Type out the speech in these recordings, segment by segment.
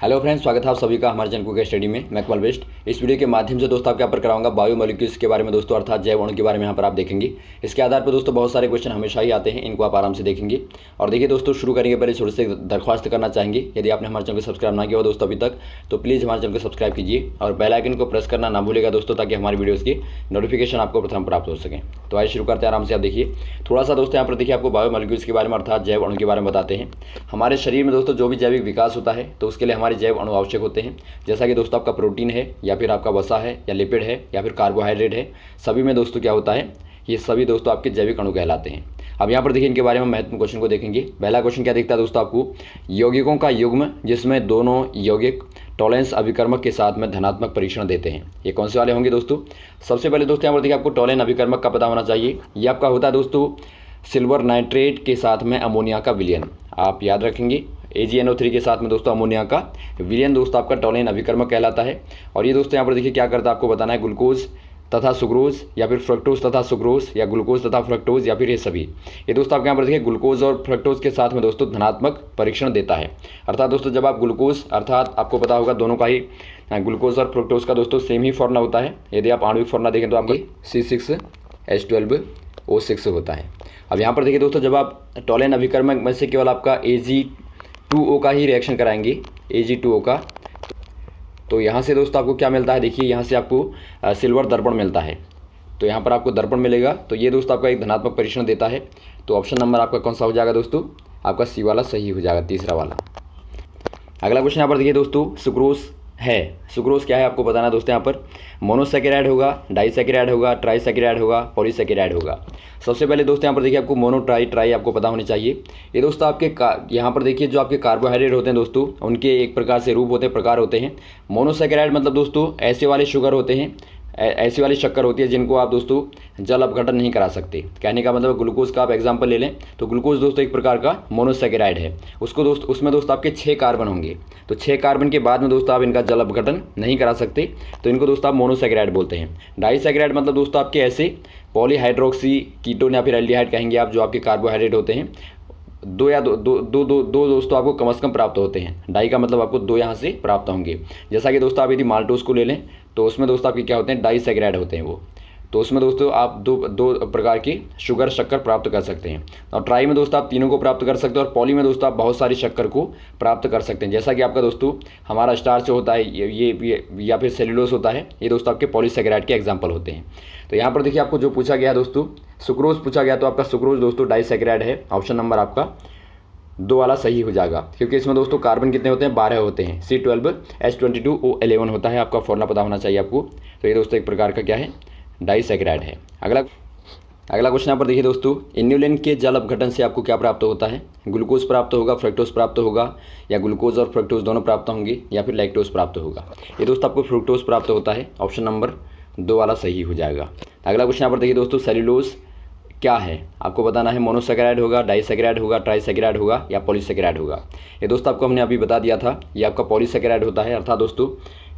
Hello friends, स्वागत है आप सभी का हमारे चैनल कुक स्टडी में। मैं कमल बेस्ट। इस वीडियो के माध्यम से दोस्तों आपके यहाँ पर कराऊंगा बायोमोलिक्यूल्स के बारे में दोस्तों, अर्थात जैव अणु के बारे में यहाँ पर आप देखेंगे। इसके आधार पर दोस्तों बहुत सारे क्वेश्चन हमेशा ही आते हैं, इनको आप आराम से देखेंगे। और देखिए दोस्तों, शुरू करेंगे पहले छोटे से दरख्वास्त करना चाहेंगे, यदि आपने हमारे चैनल को सब्सक्राइब ना किया हो दोस्तों अभी तक, तो प्लीज़ हमारे चैनल को सब्सक्राइब कीजिए और बेल आइकन को प्रेस करना ना भूलेगा दोस्तों, ताकि हमारी वीडियोज़ की नोटिफिकेशन आपको प्रथम प्राप्त हो सके। तो आइए शुरू करते हैं आराम से। आप देखिए थोड़ा सा दोस्तों यहाँ पर देखिए, आपको बायोमोलिक्यूल्स के बारे में अर्थात जैव अणु के बारे में बताते हैं। हमारे शरीर में दोस्तों जो भी जैविक विकास होता है तो उसके लिए हमारे जैव अणु आवश्यक होते हैं। जैसा कि दोस्तों आपका प्रोटीन है या फिर आपका वसा है या लिपिड है या फिर कार्बोहाइड्रेट है, सभी में दोस्तों क्या होता है, ये सभी दोस्तों आपके जैविक अणु कहलाते हैं। अब यहाँ पर देखिए इनके बारे में महत्वपूर्ण क्वेश्चन को देखेंगे। पहला क्वेश्चन क्या दिखता है दोस्तों आपको, यौगिकों का युग्म जिसमें दोनों यौगिक टॉलेंस अभिकर्मक के साथ में धनात्मक परीक्षण देते हैं, ये कौन से वाले होंगे दोस्तों। सबसे पहले दोस्तों यहाँ पर देखिए आपको टॉलेन अभिकर्मक का पता होना चाहिए। ये आपका होता है दोस्तों सिल्वर नाइट्रेट के साथ में अमोनिया का विलयन। आप याद रखेंगे AgNO3 के साथ में दोस्तों अमोनिया का विलयन दोस्तों आपका टॉलेन अभिकर्मक कहलाता है। और ये दोस्तों यहाँ पर देखिए क्या करता है, आपको बताना है ग्लूकोज तथा सुक्रोज या फिर फ्रक्टोज तथा सुक्रोज या ग्लूकोज तथा फ्रक्टोज या फिर ये सभी, ये दोस्तों आपके यहाँ पर देखिए ग्लूकोज और फ्रक्टोज के साथ में दोस्तों धनात्मक परीक्षण देता है। अर्थात दोस्तों जब आप ग्लूकोज, अर्थात आपको पता होगा दोनों का ही ग्लूकोज और फ्रक्टोज का दोस्तों सेम ही फॉर्मूला होता है। यदि आप आणविक फॉर्मूला देखें तो आपके C6H12O6 होता है। अब यहाँ पर देखिए दोस्तों, जब आप टॉलेन अभिकर्मक में से केवल आपका Ag2O का ही रिएक्शन कराएंगे, Ag2O का, तो यहाँ से दोस्तों आपको क्या मिलता है, देखिए यहाँ से आपको सिल्वर दर्पण मिलता है। तो यहाँ पर आपको दर्पण मिलेगा, तो ये दोस्तों आपका एक धनात्मक परीक्षण देता है। तो ऑप्शन नंबर आपका कौन सा हो जाएगा दोस्तों, आपका C वाला सही हो जाएगा, तीसरा वाला। अगला क्वेश्चन यहाँ पर देखिए दोस्तों, सुक्रोज है। सुक्रोज क्या है आपको बताना है दोस्तों। यहाँ पर मोनोसैकेराइड होगा, डाइसैकेराइड होगा, ट्राइसैकेराइड होगा, पॉलीसैकेराइड होगा। सबसे पहले दोस्तों यहाँ पर देखिए आपको मोनो ट्राई आपको पता होनी चाहिए। ये दोस्तों आपके यहाँ पर देखिए जो आपके कार्बोहाइड्रेट होते हैं दोस्तों, उनके एक प्रकार से रूप होते हैं, प्रकार होते हैं। मोनोसैकेराइड मतलब दोस्तों ऐसे वाले शुगर होते हैं, ऐसी वाली शक्कर होती है जिनको आप दोस्तों जल अपघटन नहीं करा सकते। कहने का मतलब ग्लूकोज का आप एग्जांपल ले लें तो ग्लूकोज दोस्तों एक प्रकार का मोनोसैकेराइड है। उसमें दोस्तों आपके 6 कार्बन होंगे, तो 6 कार्बन के बाद में दोस्तों आप इनका जल अपघटन नहीं करा सकते, तो इनको दोस्तों आप मोनोसैकेराइड बोलते हैं। डाइसैकेराइड मतलब दोस्तों आपके ऐसे पॉलीहाइड्रोक्सी कीटोन या फिर एल्डिहाइड कहेंगे आप, जो आपके कार्बोहाइड्रेट होते हैं, दो दोस्तों आपको कम से कम प्राप्त होते हैं। डाई का मतलब आपको 2 यहाँ से प्राप्त होंगे। जैसा कि दोस्तों आप यदि माल्टोज को ले लें तो उसमें दोस्तों आपके क्या होते हैं, डाइसैकेराइड होते हैं वो, तो उसमें दोस्तों आप दो प्रकार की शुगर शक्कर प्राप्त कर सकते हैं। और ट्राई में दोस्तों आप तीनों को प्राप्त कर सकते हैं, और पॉली में दोस्तों आप बहुत सारी शक्कर को प्राप्त कर सकते हैं। जैसा कि आपका दोस्तों हमारा स्टार्च होता है ये या फिर सेल्यूलोज होता है, ये दोस्तों आपके पॉलीसैकेराइड के एग्जाम्पल होते हैं। तो यहाँ पर देखिए आपको जो पूछा गया दोस्तों, सुक्रोज पूछा गया, तो आपका सुक्रोज दोस्तों डाइसैकेराइड है। ऑप्शन नंबर आपका 2 वाला सही हो जाएगा, क्योंकि इसमें दोस्तों कार्बन कितने होते हैं, 12 होते हैं। C12H22O11 होता है, आपका फॉर्मूला पता होना चाहिए आपको। तो ये दोस्तों एक प्रकार का क्या है, डाइसैकेराइड है। अगला क्वेश्चन यहाँ पर देखिए दोस्तों, इन्युलिन के जल अपघटन से आपको क्या प्राप्त होता है, ग्लूकोज प्राप्त होगा, फ्रक्टोज प्राप्त होगा, या ग्लूकोज और फ्रक्टोज दोनों प्राप्त होंगे, या फिर लैक्टोज प्राप्त होगा। ये दोस्तों आपको फ्रुक्टोज प्राप्त होता है। ऑप्शन नंबर 2 वाला सही हो जाएगा। अगला क्वेश्चन यहाँ पर देखिए दोस्तों, सेल्यूलोज क्या है आपको बताना है, मोनोसैकेराइड होगा, डाइसैकेराइड होगा, ट्राइसैकेराइड होगा, या पॉलीसैकेराइड होगा। ये दोस्तों आपको हमने अभी बता दिया था, ये आपका पॉलीसैकेराइड होता है। अर्थात दोस्तों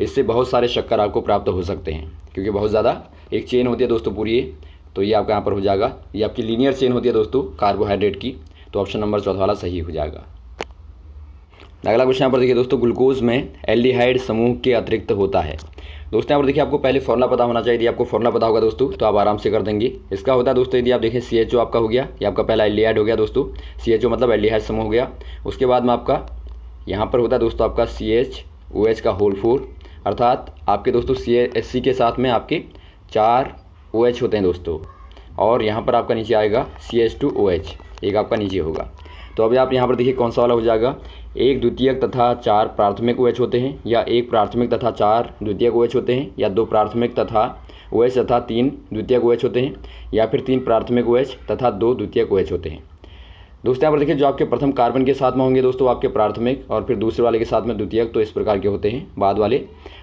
इससे बहुत सारे शक्कर आपको प्राप्त हो सकते हैं, क्योंकि बहुत ज़्यादा एक चेन होती है दोस्तों पूरी, तो ये आपका यहाँ पर हो जाएगा। ये आपकी लीनियर चेन होती है दोस्तों कार्बोहाइड्रेट की, तो ऑप्शन नंबर 4 वाला सही हो जाएगा। अगला क्वेश्चन यहाँ पर देखिए दोस्तों, ग्लूकोज में एल्डिहाइड समूह के अतिरिक्त होता है। दोस्तों यहाँ पर देखिए आपको पहले फॉर्मूला पता होना चाहिए। यदि आपको फॉर्मूला पता होगा दोस्तों तो आप आराम से कर देंगे। इसका होता है दोस्तों, यदि आप देखें CHO आपका हो गया, ये आपका पहला एल्डिहाइड हो गया दोस्तों, CHO मतलब एल्डिहाइड समूह हो गया। उसके बाद में आपका यहाँ पर होता है दोस्तों आपका CHOH का होल 4, अर्थात आपके दोस्तों CH के साथ में आपके 4 OH होते हैं दोस्तों, और यहाँ पर आपका नीचे आएगा CH2OH, एक आपका नीचे होगा। तो अभी आप यहाँ पर देखिए कौन सा वाला हो जाएगा, 1 द्वितीयक तथा 4 प्राथमिक OH होते हैं, या 1 प्राथमिक तथा 4 द्वितीयक OH होते हैं, या 2 प्राथमिक तथा OH तथा 3 द्वितीयक OH होते हैं, या फिर 3 प्राथमिक OH तथा 2 द्वितीयक OH होते हैं। दोस्तों यहाँ पर देखिए जो आपके प्रथम कार्बन के साथ में होंगे दोस्तों आपके प्राथमिक, और फिर दूसरे वाले के साथ में द्वितीयक, तो इस प्रकार के होते हैं बाद वाले।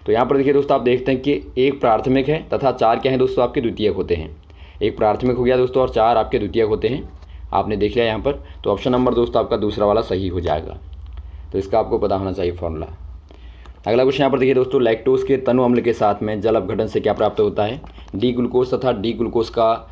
तो यहाँ पर देखिए दोस्तों आप देखते हैं कि 1 प्राथमिक है तथा 4 क्या है दोस्तों आपके द्वितीयक होते हैं। 1 प्राथमिक हो गया दोस्तों और 4 आपके द्वितीयक होते हैं, आपने देख लिया यहाँ पर। तो ऑप्शन नंबर दोस्तों आपका दूसरा वाला सही हो जाएगा, तो इसका आपको पता होना चाहिए फॉर्मूला। अगला क्वेश्चन यहाँ पर देखिए दोस्तों, लैक्टोज के तनु अम्ल के साथ में जल अपघटन से क्या प्राप्त होता है, डी ग्लूकोज तथा डी ग्लूकोज का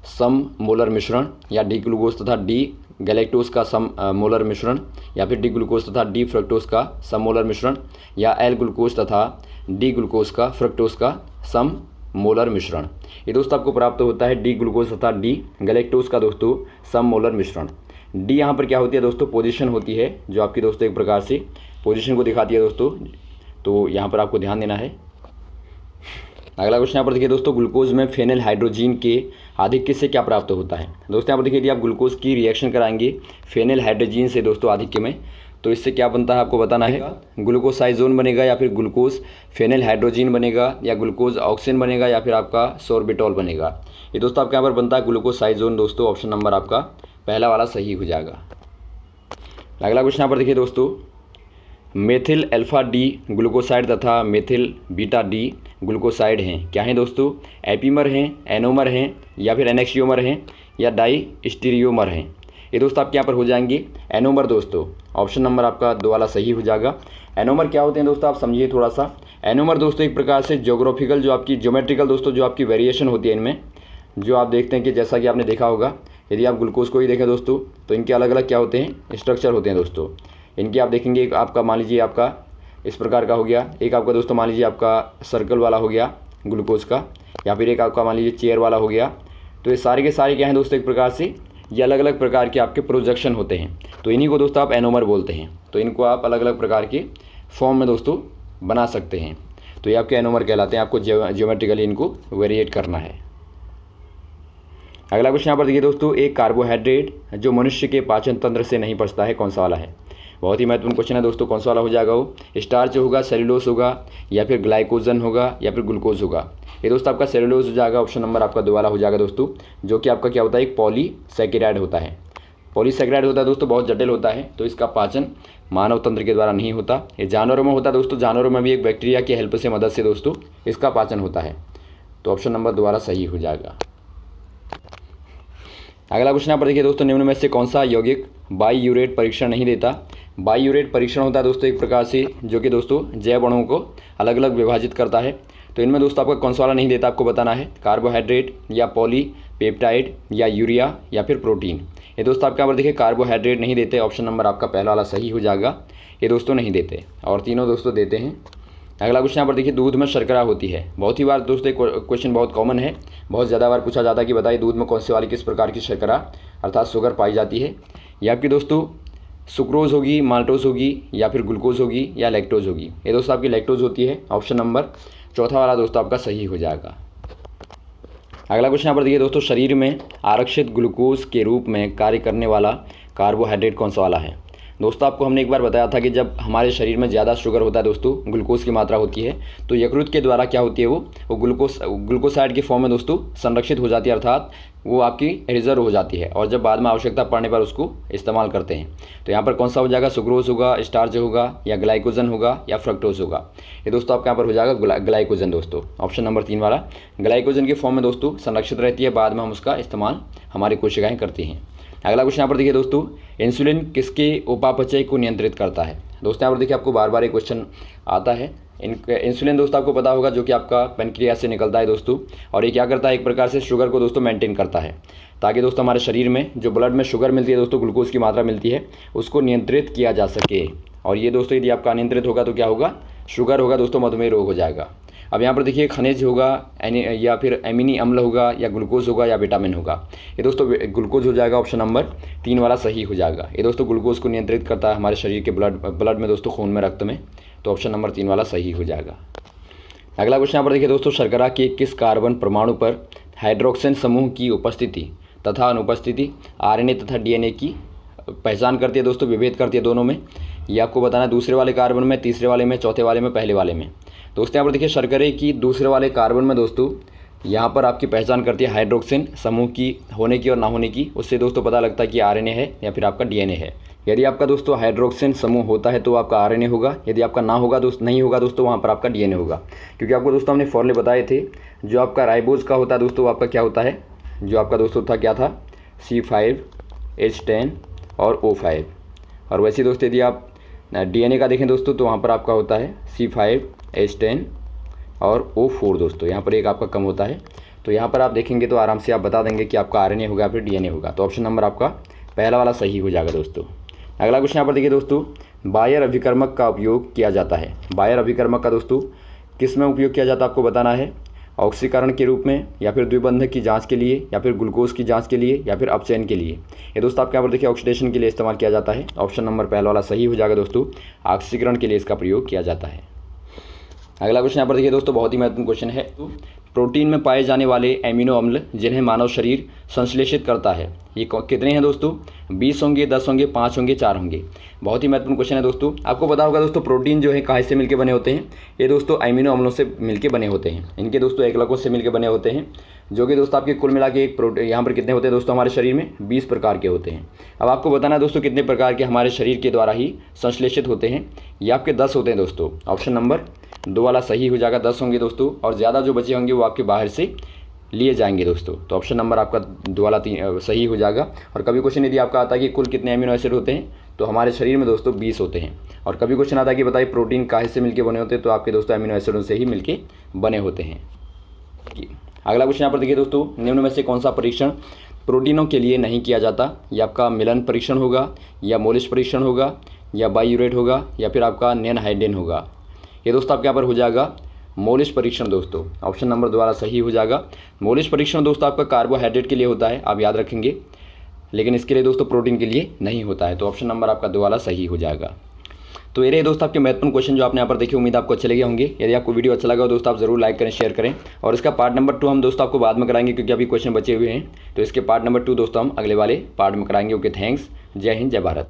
सम मोलर मिश्रण, या डी ग्लूकोज तथा डी गैलेक्टोज का सम मोलर मिश्रण, या फिर डी ग्लूकोज तथा डी फ्रक्टोज का सम मोलर मिश्रण, या एल ग्लूकोज तथा डी ग्लूकोज का फ्रक्टोज का सम मोलर मिश्रण। ये दोस्तों आपको प्राप्त होता है डी ग्लूकोज तथा डी गैलेक्टोज का दोस्तों सम मोलर मिश्रण। डी यहाँ पर क्या होती है दोस्तों, पोजीशन होती है, जो आपकी दोस्तों एक प्रकार से पोजीशन को दिखाती है दोस्तों, तो यहाँ पर आपको ध्यान देना है। अगला क्वेश्चन यहाँ पर देखिए दोस्तों, ग्लूकोज में फेनिल हाइड्रोजीन के आधिक्य से क्या प्राप्त होता है। दोस्तों यहाँ पर देखिए, यदि आप ग्लूकोज की रिएक्शन कराएंगे फेनिल हाइड्रोजीन से दोस्तों आधिक्य में, तो इससे क्या बनता है आपको बताना है। ग्लूकोसाइजोन बनेगा, या फिर ग्लूकोज फेनिल हाइड्रोजीन बनेगा, या ग्लूकोज ऑक्सीजन बनेगा, या फिर आपका सोर्बिटॉल बनेगा। ये दोस्तों आपके यहाँ पर बनता है ग्लूकोसाइजोन दोस्तों, ऑप्शन नंबर आपका पहला वाला सही हो जाएगा। अगला क्वेश्चन यहाँ पर देखिए दोस्तों, मेथिल अल्फा डी ग्लूकोसाइड तथा मेथिल बीटा डी ग्लूकोसाइड हैं, क्या हैं दोस्तों, एपीमर हैं, एनोमर हैं, या फिर एनेक्सियोमर हैं, या डाई स्टीरियोमर हैं। ये दोस्तों आपके यहाँ पर हो जाएंगे एनोमर दोस्तों, ऑप्शन नंबर आपका 2 वाला सही हो जाएगा। एनोमर क्या होते हैं दोस्तों, आप समझिए थोड़ा सा। एनोमर दोस्तों एक प्रकार से ज्योग्राफिकल जो आपकी ज्योमेट्रिकल दोस्तों जो आपकी वेरिएशन होती है इनमें, जो आप देखते हैं कि जैसा कि आपने देखा होगा, यदि आप ग्लूकोज को ही देखें दोस्तों तो इनके अलग अलग क्या होते हैं, स्ट्रक्चर होते हैं दोस्तों। इनके आप देखेंगे, एक आपका मान लीजिए आपका इस प्रकार का हो गया, एक आपका दोस्तों मान लीजिए आपका सर्कल वाला हो गया ग्लूकोज का, या फिर एक आपका मान लीजिए चेयर वाला हो गया। तो ये सारे के सारे क्या हैं दोस्तों, एक प्रकार से ये अलग अलग प्रकार के आपके प्रोजेक्शन होते हैं, तो इन्हीं को दोस्तों आप एनोमर बोलते हैं। तो इनको आप अलग अलग प्रकार के फॉर्म में दोस्तों बना सकते हैं, तो ये आपके एनोमर कहलाते हैं। आपको ज्योमेट्रिकली इनको वेरिएट करना है। अगला क्वेश्चन यहाँ पर देखिए दोस्तों, एक कार्बोहाइड्रेट जो मनुष्य के पाचन तंत्र से नहीं पचता है, कौन सा वाला है। बहुत ही महत्वपूर्ण क्वेश्चन है दोस्तों, कौन सा वाला हो जाएगा वो, स्टार्च होगा, सेलुलोज होगा, या फिर ग्लाइकोजन होगा, या फिर ग्लूकोज होगा। ये दोस्तों आपका सेलुलोज हो जाएगा, ऑप्शन नंबर आपका 2 वाला हो जाएगा दोस्तों, जो कि आपका क्या होता है, एक पॉलीसैकेराइड होता है। पॉलीसैकेराइड होता है दोस्तों, बहुत जटिल होता है, तो इसका पाचन मानव तंत्र के द्वारा नहीं होता, ये जानवरों में होता है दोस्तों। जानवरों में भी एक बैक्टीरिया की हेल्प से मदद से दोस्तों इसका पाचन होता है, तो ऑप्शन नंबर 2 वाला सही हो जाएगा। अगला क्वेश्चन यहाँ पर देखिए दोस्तों, निम्न में से कौन सा यौगिक बाईयूरेट परीक्षण नहीं देता। बाईयूरेट परीक्षण होता है दोस्तों एक प्रकार से जो कि दोस्तों जैव अणुओं को अलग अलग विभाजित करता है, तो इनमें दोस्तों आपका कौन सा वाला नहीं देता आपको बताना है, कार्बोहाइड्रेट, या पॉलीपेप्टाइड, या यूरिया, या फिर प्रोटीन। ये दोस्तों आपके यहाँ पर देखिए कार्बोहाइड्रेट नहीं देते, ऑप्शन नंबर आपका पहला वाला सही हो जाएगा। ये दोस्तों नहीं देते, और तीनों दोस्तों देते हैं। अगला क्वेश्चन यहाँ पर देखिए, दूध में शर्करा होती है। बहुत ही बार दोस्तों क्वेश्चन बहुत कॉमन है, बहुत ज़्यादा बार पूछा जाता है कि बताइए दूध में कौन से वाली किस प्रकार की शर्करा अर्थात शुगर पाई जाती है। ये आपकी दोस्तों सुक्रोज होगी, माल्टोज होगी, या फिर ग्लूकोज होगी, या लैक्टोज होगी। ये दोस्तों आपकी लैक्टोज होती है, ऑप्शन नंबर 4 वाला दोस्तों आपका सही हो जाएगा। अगला क्वेश्चन यहाँ पर देखिए दोस्तों, शरीर में आरक्षित ग्लूकोज के रूप में कार्य करने वाला कार्बोहाइड्रेट कौन सा वाला है। दोस्तों आपको हमने एक बार बताया था कि जब हमारे शरीर में ज़्यादा शुगर होता है दोस्तों, ग्लूकोज की मात्रा होती है, तो यकृत के द्वारा क्या होती है वो ग्लूकोसाइड के फॉर्म में दोस्तों संरक्षित हो जाती है, अर्थात वो आपकी रिजर्व हो जाती है, और जब बाद में आवश्यकता पड़ने पर उसको इस्तेमाल करते हैं। तो यहाँ पर कौन सा हो जाएगा, सुक्रोज होगा, स्टार्च होगा, या ग्लाइकोजन होगा, या फ्रक्टोज होगा। ये दोस्तों आपके यहाँ पर हो जाएगा ग्लाइकोजन दोस्तों, ऑप्शन नंबर 3 वाला। ग्लाइकोजन के फॉर्म में दोस्तों संरक्षित रहती है, बाद में हम उसका इस्तेमाल हमारी कोशिकाएँ करती हैं। अगला क्वेश्चन यहाँ पर देखिए दोस्तों, इंसुलिन किसके उपापचय को नियंत्रित करता है। दोस्तों यहाँ पर देखिए आपको बार बार एक क्वेश्चन आता है। इंसुलिन दोस्तों आपको पता होगा जो कि आपका पेनक्रियास से निकलता है दोस्तों, और ये क्या करता है, एक प्रकार से शुगर को दोस्तों मेंटेन करता है, ताकि दोस्तों हमारे शरीर में जो ब्लड में शुगर मिलती है दोस्तों, ग्लूकोज की मात्रा मिलती है, उसको नियंत्रित किया जा सके। और ये दोस्तों यदि आपका अनियंत्रित होगा तो क्या होगा, शुगर होगा दोस्तों, मधुमेह रोग हो जाएगा। अब यहाँ पर देखिए खनिज होगा, या फिर एमिनी अम्ल होगा, या ग्लूकोज होगा, या विटामिन होगा। ये दोस्तों ग्लूकोज हो जाएगा, ऑप्शन नंबर 3 वाला सही हो जाएगा। ये दोस्तों ग्लूकोज को नियंत्रित करता है हमारे शरीर के ब्लड में दोस्तों, खून में, रक्त में, तो ऑप्शन नंबर 3 वाला सही हो जाएगा। अगला क्वेश्चन यहाँ पर देखिए दोस्तों, शर्करा के किस कार्बन परमाणु पर हाइड्रोक्सिन समूह की उपस्थिति तथा अनुपस्थिति आरएनए तथा डीएनए की पहचान करती है दोस्तों, विभेद करती है दोनों में। ये आपको बताना है, दूसरे वाले कार्बन में, तीसरे वाले में, चौथे वाले में, पहले वाले में। दोस्तों यहाँ पर देखिए शर्करे की दूसरे वाले कार्बन में दोस्तों यहाँ पर आपकी पहचान करती है हाइड्रोक्सिन समूह की होने की और ना होने की। उससे दोस्तों पता लगता है कि आरएनए है या फिर आपका डीएनए है। यदि आपका दोस्तों हाइड्रोक्सिन समूह होता है तो आपका आरएनए होगा, यदि आपका ना होगा नहीं होगा दोस्तों, वहाँ पर आपका डीएनए होगा। क्योंकि आपको दोस्तों हमने फॉर्मूले बताए थे, जो आपका राइबोज का होता है दोस्तों, आपका क्या होता है, जो आपका दोस्तों था क्या था, C5H10 और O5। और वैसे दोस्तों यदि आप डीएनए का देखें दोस्तों, तो वहाँ पर आपका होता है C5H10 और O4 दोस्तों, यहाँ पर एक आपका कम होता है। तो यहाँ पर आप देखेंगे तो आराम से आप बता देंगे कि आपका आरएनए होगा या फिर डीएनए होगा। तो ऑप्शन नंबर आपका पहला वाला सही हो जाएगा दोस्तों। अगला क्वेश्चन यहाँ पर देखिए दोस्तों, बायर अभिकर्मक का उपयोग किया जाता है। बायर अभिकर्मक का दोस्तों किस में उपयोग किया जाता है आपको बताना है। ऑक्सीकरण के रूप में, या फिर द्विबंधक की जांच के लिए, या फिर ग्लूकोज की जांच के लिए, या फिर अपचयन के लिए। ये दोस्तों आपके यहाँ पर देखिए ऑक्सीडेशन के लिए इस्तेमाल किया जाता है। ऑप्शन नंबर पहला वाला सही हो जाएगा दोस्तों, ऑक्सीकरण के लिए इसका प्रयोग किया जाता है। अगला क्वेश्चन यहाँ पर देखिए दोस्तों, बहुत ही महत्वपूर्ण क्वेश्चन है। प्रोटीन में पाए जाने वाले एमिनो अम्ल जिन्हें मानव शरीर संश्लेषित करता है, ये कितने हैं दोस्तों? 20 होंगे, 10 होंगे, 5 होंगे, 4 होंगे। बहुत ही महत्वपूर्ण क्वेश्चन है दोस्तों। आपको पता होगा दोस्तों प्रोटीन जो है कहाँ से मिलकर बने होते हैं? ये दोस्तों एमिनो अम्लों से मिलकर बने होते हैं। इनके दोस्तों एकलकों से मिलकर बने होते हैं, जो कि दोस्तों आपके कुल मिला के एक प्रोटीन यहाँ पर कितने होते हैं दोस्तों हमारे शरीर में? 20 प्रकार के होते हैं। अब आपको बताना है दोस्तों कितने प्रकार के हमारे शरीर के द्वारा ही संश्लेषित होते हैं। ये आपके 10 होते हैं दोस्तों। ऑप्शन नंबर 2 वाला सही हो जाएगा, 10 होंगे दोस्तों, और ज़्यादा जो बचे होंगे वो आपके बाहर से लिए जाएंगे दोस्तों। तो ऑप्शन नंबर आपका 2 वाला सही हो जाएगा। और कभी क्वेश्चन यदि आपका आता है कि कुल कितने अमीनो एसिड होते हैं, तो हमारे शरीर में दोस्तों 20 होते हैं। और कभी क्वेश्चन आता है कि बताइए प्रोटीन काहे से मिलके बने होते हैं, तो आपके दोस्तों अमीनो एसिडों से ही मिलके बने होते हैं। अगला क्वेश्चन यहाँ पर देखिए दोस्तों, निम्न में से कौन सा परीक्षण प्रोटीनों के लिए नहीं किया जाता? ये आपका मिलन परीक्षण होगा, या मोलिश परीक्षण होगा, या बाईयूरेट होगा, या फिर आपका नैनहाइड्रेन होगा। ये दोस्तों आपके यहाँ पर हो जाएगा मोलिश परीक्षण दोस्तों। ऑप्शन नंबर 2 वाला सही हो जाएगा। मोलिश परीक्षण दोस्तों आपका कार्बोहाइड्रेट के लिए होता है, आप याद रखेंगे, लेकिन इसके लिए दोस्तों प्रोटीन के लिए नहीं होता है। तो ऑप्शन नंबर आपका 2 वाला सही हो जाएगा। तो ये रहे दोस्तों आपके महत्वपूर्ण क्वेश्चन जो आपने यहाँ पर देखे। उम्मीद आपको अच्छे लगे होंगे। यदि आपको वीडियो अच्छा लगा हो दोस्तों आप जरूर लाइक करें, शेयर करें। और इसका पार्ट नंबर 2 हम दोस्तों आपको बाद में कराएंगे, क्योंकि अभी क्वेश्चन बचे हुए हैं। तो इसके पार्ट नंबर 2 दोस्तों हम अगले वाले पार्ट में कराएंगे। Okay, thanks. जय हिंद, जय भारत।